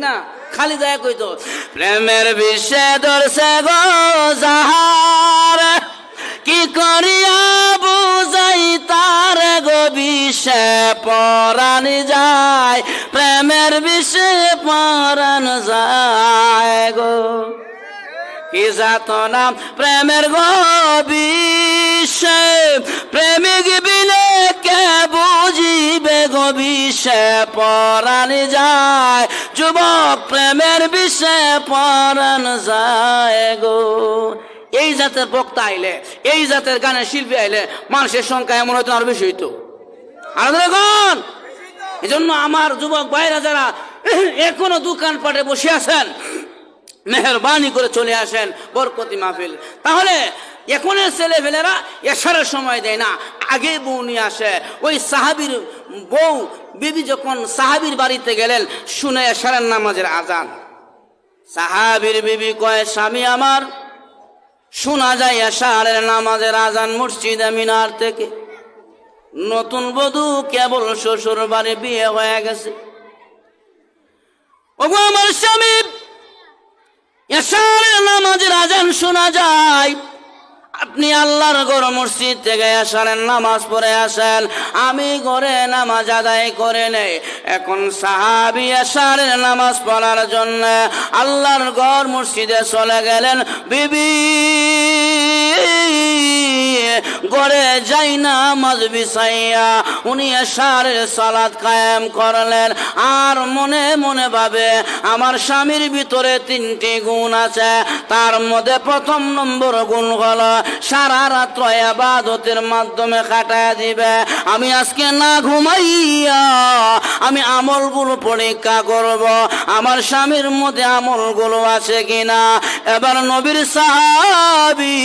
না? খালি দয়া কইতো প্রেমের বিষে ধরছে গো যাহার, কি করিয়া বুঝাই তার গো বিষে পরাণ যায়, প্রেমের বিষে পরাণ যায় গো। কি যাতনা প্রেমের গো বিষে, প্রেমিক বিনে কে বুঝিবে গো বিষে পরাণ যায়, যুবক প্রেমের বিষে পরাণ যায় গো। এই জাতের বক্তা আইলে, এই জাতের গানের শিল্পী আইলে মানুষের সংখ্যা এমন হয়তো আরো বেশি হইতো। আর দেখুন, এই জন্য আমার যুবক ভাইরা যারা এখনো দোকানপাটে বসে আছেন, মেহরবানি করে চলে আসেন বরকতি মাহফিল। তাহলে এখনের ছেলেপেলেরা এশারের সময় দেয় না, আগে বউ নিয়ে আসে। ওই সাহাবীর বউ বিবি যখন সাহাবীর বাড়িতে গেলেন, শুনে এশারের নামাজের আজান। সাহাবীর বিবি কয়, স্বামী আমার, শোনা যায় এশারের নামাজের আজান মসজিদে মিনার থেকে। নতুন বধূ কেবল শ্বশুর বাড়ি বিয়ে হয়ে গেছে। ওগো আমার স্বামী, এশারের নামাজের আজান শোনা যায়, আপনি আল্লাহর ঘর মসজিদ থেকে এশারের নামাজ পড়ে আসেন, আমি ঘরে নামাজ আদায় করে নেই। এখন সাহাবী এশারের নামাজ পড়ার জন্য আল্লাহর ঘর মসজিদে চলে গেলেন। বিবি ঘরে যাই নামাজ বিছাইয়া উনি এশারের সালাত কায়েম করলেন। আর মনে মনে ভাবে, আমার স্বামীর ভিতরে 3টি গুণ আছে, তার মধ্যে প্রথম নম্বর গুণ হলো সারা রাত্র ইবাদতের মাধ্যমে কাটায় দিবে। আমি আজকে না ঘুমাইয়া আমি আমলগুলো পরীক্ষা করব, আমার স্বামীর মধ্যে আমলগুলো আছে কিনা। এবার নবীর সাহাবী